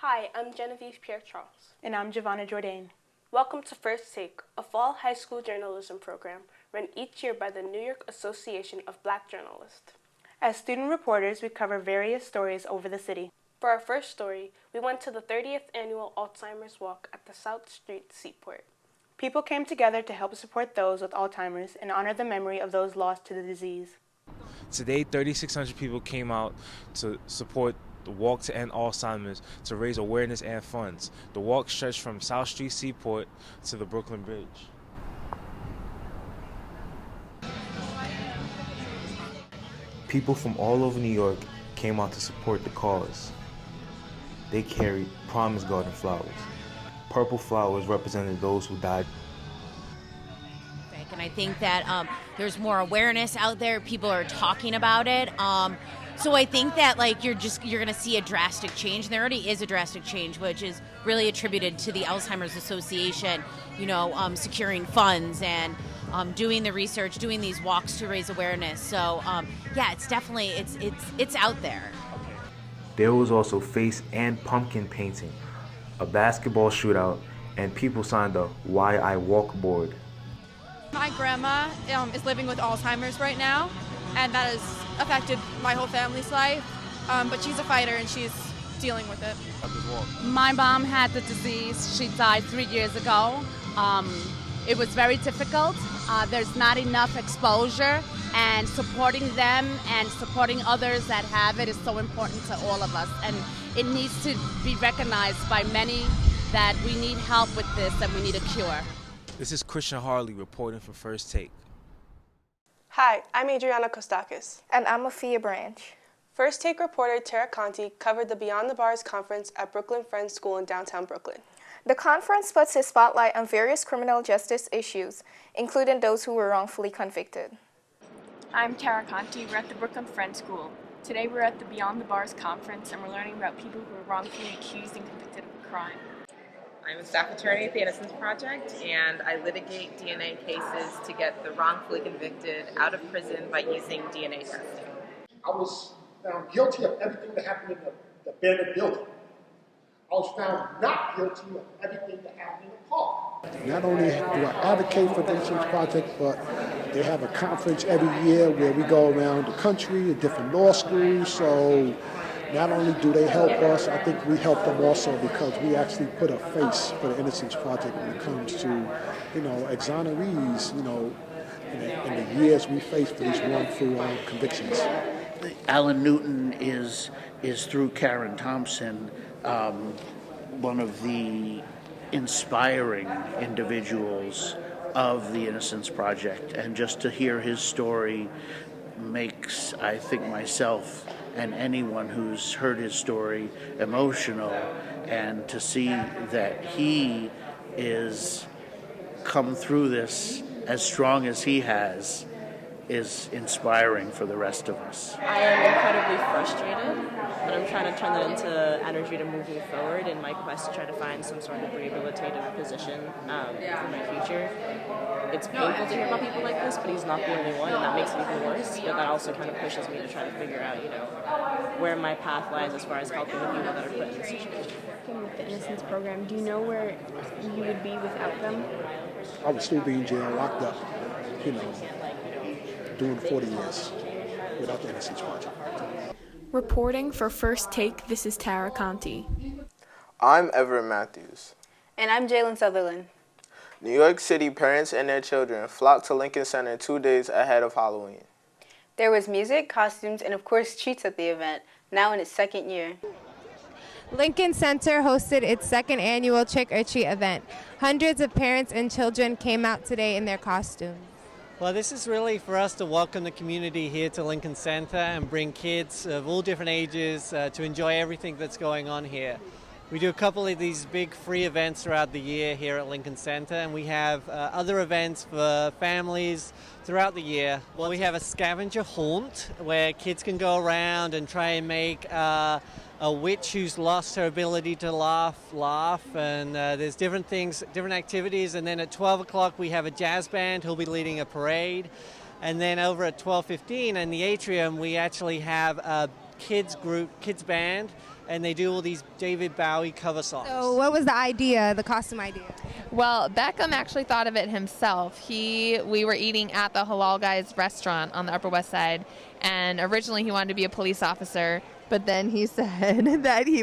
Hi, I'm Genevieve Pierre-Charles. And I'm Giovanna Jourdain. Welcome to First Take, a fall high school journalism program run each year by the New York Association of Black Journalists. As student reporters, we cover various stories over the city. For our first story, we went to the 30th annual Alzheimer's Walk at the South Street Seaport. People came together to help support those with Alzheimer's and honor the memory of those lost to the disease. Today, 3,600 people came out to support the Walk to End Alzheimer's to raise awareness and funds. The walk stretched from South Street Seaport to the Brooklyn Bridge. People from all over New York came out to support the cause. They carried Promise Garden flowers. Purple flowers represented those who died. And I think that there's more awareness out there. People are talking about it. So I think that you're going to see a drastic change. And there already is a drastic change, which is really attributed to the Alzheimer's Association, securing funds and doing the research, doing these walks to raise awareness. So it's definitely it's out there. There was also face and pumpkin painting, a basketball shootout, and people signed the Why I Walk board. My grandma is living with Alzheimer's right now, and that has affected my whole family's life. But she's a fighter, and she's dealing with it. My mom had the disease. She died 3 years ago. It was very difficult. There's not enough exposure, and supporting them and supporting others that have it is so important to all of us. And it needs to be recognized by many that we need help with this and we need a cure. This is Christian Harley reporting for First Take. Hi, I'm Adriana Kostakis. And I'm Afia Branch. First Take reporter Tara Conti covered the Beyond the Bars conference at Brooklyn Friends School in downtown Brooklyn. The conference puts its spotlight on various criminal justice issues, including those who were wrongfully convicted. I'm Tara Conti. We're at the Brooklyn Friends School. Today we're at the Beyond the Bars conference and we're learning about people who were wrongfully accused and convicted of a crime. I'm a staff attorney at the Innocence Project, and I litigate DNA cases to get the wrongfully convicted out of prison by using DNA testing. I was found guilty of everything that happened in the abandoned building. I was found not guilty of everything that happened in the park. Not only do I advocate for the Innocence Project, but they have a conference every year where we go around the country at different law schools. So not only do they help us, I think we help them also because we actually put a face for the Innocence Project when it comes to, exonerees, in the years we face for these wrongful convictions. Alan Newton is through Karen Thompson, one of the inspiring individuals of the Innocence Project, and just to hear his story makes, I think, myself and anyone who's heard his story emotional, and to see that he is come through this as strong as he has is inspiring for the rest of us. I am incredibly frustrated, but I'm trying to turn that into energy to move me forward in my quest to try to find some sort of rehabilitative position for my future. It's painful to hear about people like this, but he's not the only one, and that makes it even worse. But that also kind of pushes me to try to figure out, where my path lies as far as helping the people that are put in this situation. Working with the Innocence Program, do you know where you would be without them? I would still be in jail, locked up, doing 40 years without the Innocence Project. Reporting for First Take, this is Tara Conti. I'm Everett Matthews. And I'm Jalen Sutherland. New York City parents and their children flocked to Lincoln Center 2 days ahead of Halloween. There was music, costumes, and of course treats at the event, now in its second year. Lincoln Center hosted its second annual Trick or Treat event. Hundreds of parents and children came out today in their costumes. Well, this is really for us to welcome the community here to Lincoln Center and bring kids of all different ages to enjoy everything that's going on here. We do a couple of these big free events throughout the year here at Lincoln Center, and we have other events for families throughout the year. Well, we have a scavenger hunt where kids can go around and try and make a witch who's lost her ability to laugh, and there's different things, different activities. And then at 12 o'clock we have a jazz band who'll be leading a parade. And then over at 12:15 in the atrium we actually have a kids band and they do all these David Bowie cover songs. So what was the idea, the costume idea? Well, Beckham actually thought of it himself. We were eating at the Halal Guys restaurant on the Upper West Side, and originally he wanted to be a police officer, but then he said that he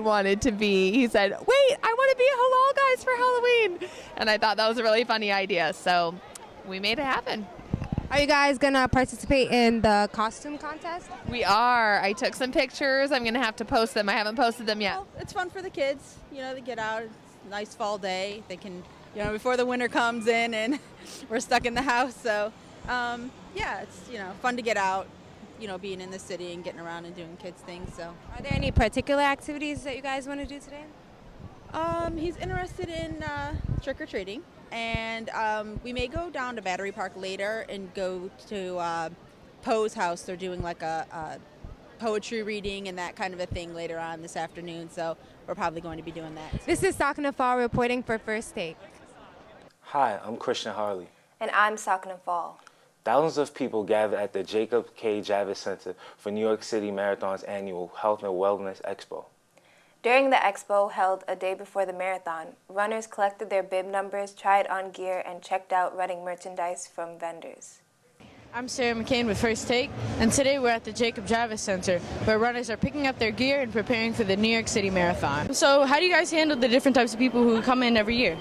said, wait, I want to be a Halal Guys for Halloween. And I thought that was a really funny idea, so we made it happen. Are you guys going to participate in the costume contest? We are. I took some pictures. I'm going to have to post them. I haven't posted them yet. Well, it's fun for the kids. You know, they get out. It's a nice fall day. They can, before the winter comes in and we're stuck in the house. So, yeah, it's, fun to get out, being in the city and getting around and doing kids things. So, are there any particular activities that you guys want to do today? He's interested in trick-or-treating. And we may go down to Battery Park later and go to Poe's house. They're doing like a poetry reading and that kind of a thing later on this afternoon. So we're probably going to be doing that. This is Sakina Fall reporting for First Take. Hi, I'm Christian Harley. And I'm Sakina Fall. Thousands of people gathered at the Jacob K. Javits Center for New York City Marathon's annual Health and Wellness Expo. During the expo held a day before the marathon, runners collected their bib numbers, tried on gear, and checked out running merchandise from vendors. I'm Sarah McCain with First Take, and today we're at the Jacob Javits Center, where runners are picking up their gear and preparing for the New York City Marathon. So how do you guys handle the different types of people who come in every year?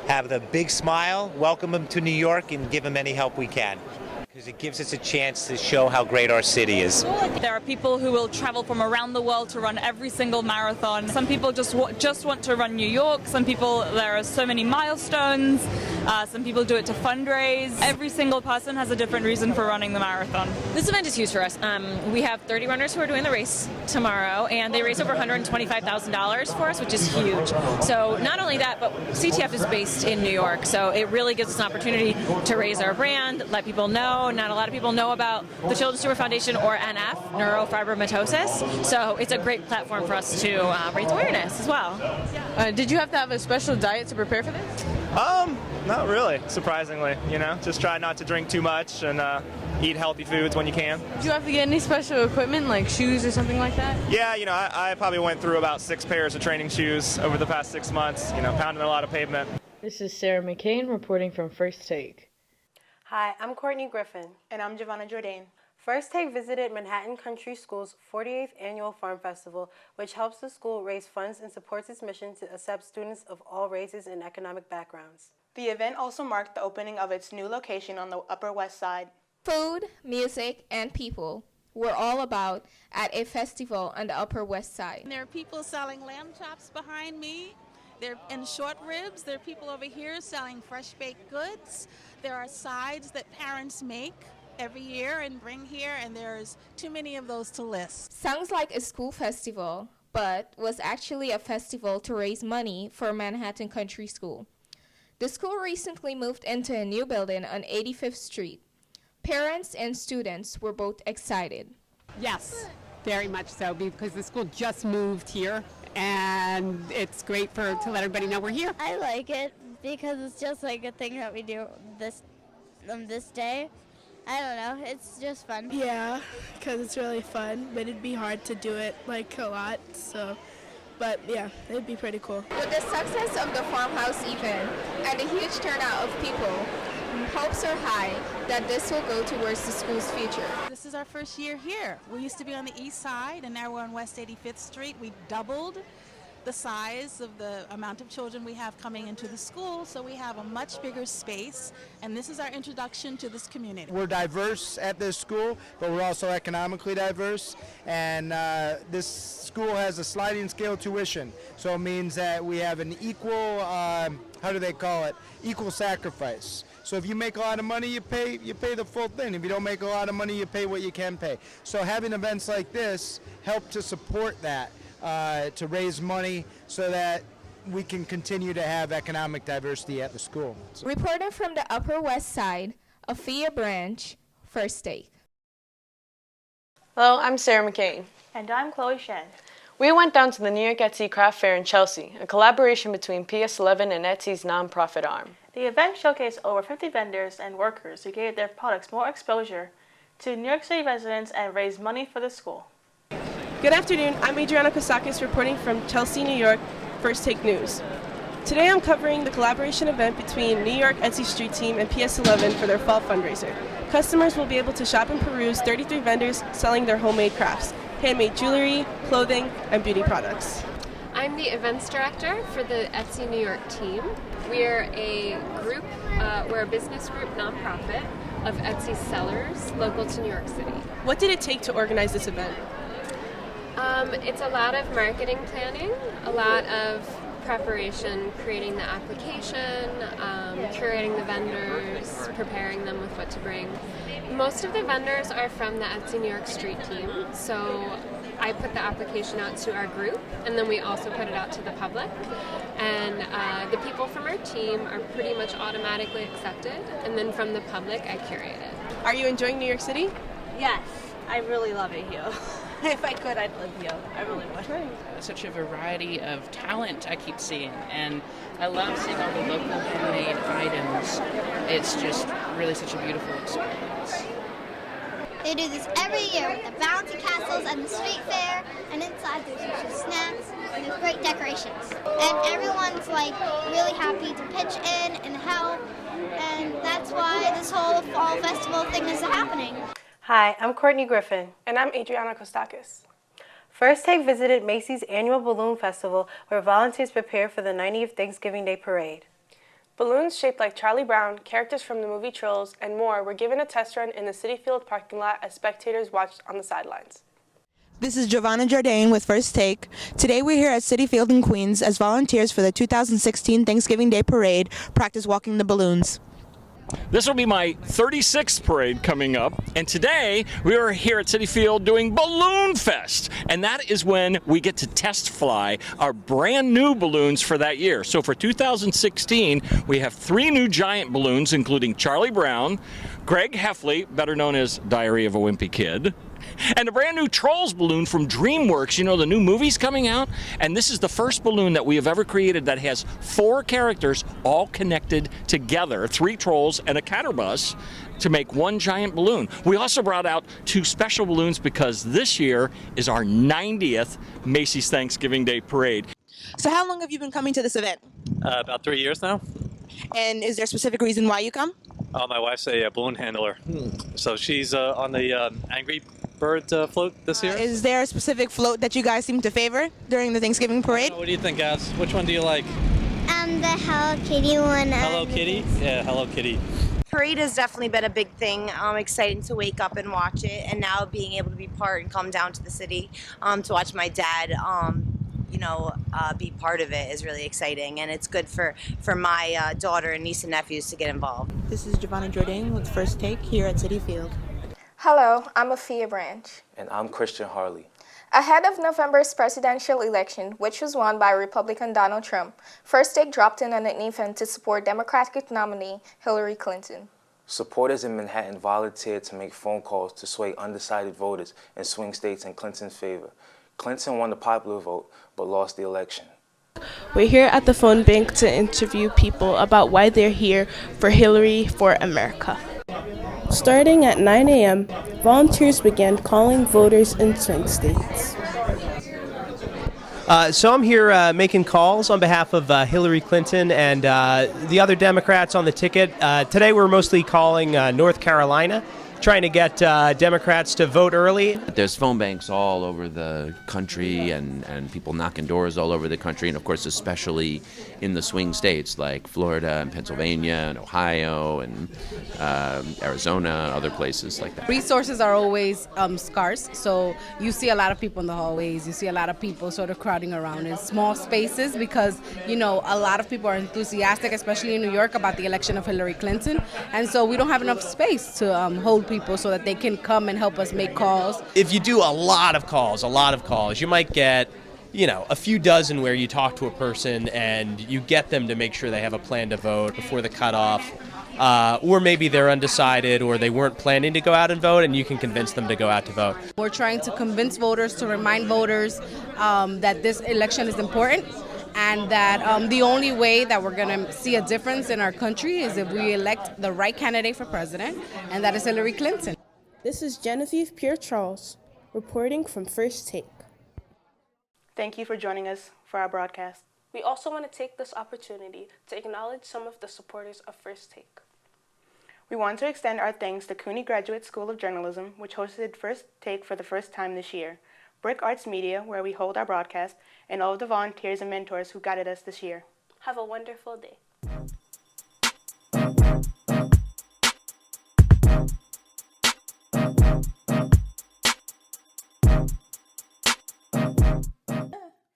Have a big smile, welcome them to New York, and give them any help we can, because it gives us a chance to show how great our city is. There are people who will travel from around the world to run every single marathon. Some people just want to run New York. Some people, there are so many milestones. Some people do it to fundraise. Every single person has a different reason for running the marathon. This event is huge for us. We have 30 runners who are doing the race tomorrow, and they raise over $125,000 for us, which is huge. So not only that, but CTF is based in New York, so it really gives us an opportunity to raise our brand, let people know. Not a lot of people know about the Children's Tumor Foundation or NF, neurofibromatosis, so it's a great platform for us to raise awareness as well. Did you have to have a special diet to prepare for this? Not really, surprisingly, just try not to drink too much and eat healthy foods when you can. Did you have to get any special equipment like shoes or something like that? Yeah, I probably went through about 6 pairs of training shoes over the past 6 months, pounding a lot of pavement. This is Sarah McCain reporting from First Take. Hi, I'm Courtney Griffin. And I'm Giovanna Jordan. First Take visited Manhattan Country School's 48th Annual Farm Festival, which helps the school raise funds and supports its mission to accept students of all races and economic backgrounds. The event also marked the opening of its new location on the Upper West Side. Food, music, and people were all about at a festival on the Upper West Side. There are people selling lamb chops behind me. They're in short ribs. There are people over here selling fresh baked goods. There are sides that parents make every year and bring here, and there's too many of those to list. Sounds like a school festival, but was actually a festival to raise money for Manhattan Country School. The school recently moved into a new building on 85th Street. Parents and students were both excited. Yes, very much so, because the school just moved here, and it's great to let everybody know we're here. I like it because it's just like a thing that we do this day. I don't know, it's just fun. Yeah, because it's really fun, but it'd be hard to do it like a lot, so. But yeah, it'd be pretty cool. With the success of the farmhouse event and the huge turnout of people, hopes are high that this will go towards the school's future. This is our first year here. We used to be on the east side, and now we're on West 85th Street. We doubled the size of the amount of children we have coming into the school, so we have a much bigger space, and this is our introduction to this community. We're diverse at this school, but we're also economically diverse, and this school has a sliding scale tuition, so it means that we have an equal, equal sacrifice. So if you make a lot of money, you pay the full thing. If you don't make a lot of money, you pay what you can pay. So having events like this help to support that. To raise money so that we can continue to have economic diversity at the school. Reporter from the Upper West Side, Afia Branch, First Take. Hello, I'm Sarah McCain. And I'm Chloe Shen. We went down to the New York Etsy Craft Fair in Chelsea, a collaboration between PS11 and Etsy's nonprofit arm. The event showcased over 50 vendors and workers who gave their products more exposure to New York City residents and raised money for the school. Good afternoon, I'm Adriana Kostakis reporting from Chelsea, New York, First Take News. Today I'm covering the collaboration event between New York Etsy Street Team and PS11 for their fall fundraiser. Customers will be able to shop and peruse 33 vendors selling their homemade crafts, handmade jewelry, clothing, and beauty products. I'm the events director for the Etsy New York team. We're a group, we're a business group nonprofit of Etsy sellers local to New York City. What did it take to organize this event? It's a lot of marketing planning, a lot of preparation, creating the application, curating the vendors, preparing them with what to bring. Most of the vendors are from the Etsy New York Street team, so I put the application out to our group, and then we also put it out to the public. And the people from our team are pretty much automatically accepted, and then from the public, I curate it. Are you enjoying New York City? Yes, I really love it here. If I could, I'd live here. I really would. Such a variety of talent I keep seeing, and I love seeing all the local handmade items. It's just really such a beautiful experience. They do this every year with the bouncy castles and the street fair, and inside there's usually snacks and there's great decorations. And everyone's like really happy to pitch in and help, and that's why this whole fall festival thing is happening. Hi, I'm Courtney Griffin. And I'm Adriana Kostakis. First Take visited Macy's annual Balloon Festival, where volunteers prepare for the 90th Thanksgiving Day Parade. Balloons shaped like Charlie Brown, characters from the movie Trolls, and more were given a test run in the Citi Field parking lot as spectators watched on the sidelines. This is Giovanna Jordan with First Take. Today we're here at Citi Field in Queens as volunteers for the 2016 Thanksgiving Day Parade practice walking the balloons. This will be my 36th parade coming up, and today we are here at Citi Field doing Balloon Fest, and that is when we get to test fly our brand new balloons for that year. So for 2016, we have 3 new giant balloons, including Charlie Brown, Greg Heffley, better known as Diary of a Wimpy Kid, and a brand new Trolls balloon from DreamWorks. You know, the new movie's coming out, and this is the first balloon that we have ever created that has 4 characters all connected together, 3 trolls and a catterbus, to make one giant balloon. We also brought out 2 special balloons because this year is our 90th Macy's Thanksgiving Day Parade. So how long have you been coming to this event? About 3 years now. And is there a specific reason why you come? My wife's a balloon handler, so she's on the Angry Bird float this year. Is there a specific float that you guys seem to favor during the Thanksgiving parade? What do you think, guys? Which one do you like? The Hello Kitty one. Hello Kitty? Yeah, Hello Kitty. Parade has definitely been a big thing. Exciting to wake up and watch it, and now being able to be part and come down to the city to watch my dad be part of it is really exciting, and it's good for my daughter and niece and nephews to get involved. This is Giovanna Jordan with First Take here at Citi Field. Hello, I'm Afia Branch. And I'm Christian Harley. Ahead of November's presidential election, which was won by Republican Donald Trump, First Take dropped in on an event to support Democratic nominee Hillary Clinton. Supporters in Manhattan volunteered to make phone calls to sway undecided voters in swing states in Clinton's favor. Clinton won the popular vote, but lost the election. We're here at the phone bank to interview people about why they're here for Hillary for America. Starting at 9 a.m., volunteers began calling voters in swing states. So I'm here making calls on behalf of Hillary Clinton and the other Democrats on the ticket. Today we're mostly calling North Carolina, trying to get Democrats to vote early. There's phone banks all over the country and people knocking doors all over the country, and of course especially in the swing states like Florida and Pennsylvania and Ohio and Arizona, other places like that. Resources are always scarce, so you see a lot of people in the hallways, you see a lot of people sort of crowding around in small spaces because, a lot of people are enthusiastic, especially in New York, about the election of Hillary Clinton, and so we don't have enough space to hold people so that they can come and help us make calls. If you do a lot of calls, you might get a few dozen where you talk to a person and you get them to make sure they have a plan to vote before the cutoff, or maybe they're undecided or they weren't planning to go out and vote, and you can convince them to go out to vote. We're trying to convince voters, to remind voters that this election is important, and that the only way that we're going to see a difference in our country is if we elect the right candidate for president, and that is Hillary Clinton. This is Genevieve Pierre-Charles reporting from First Take. Thank you for joining us for our broadcast. We also want to take this opportunity to acknowledge some of the supporters of First Take. We want to extend our thanks to CUNY Graduate School of Journalism, which hosted First Take for the first time this year, Brick Arts Media, where we hold our broadcast, and all of the volunteers and mentors who guided us this year. Have a wonderful day.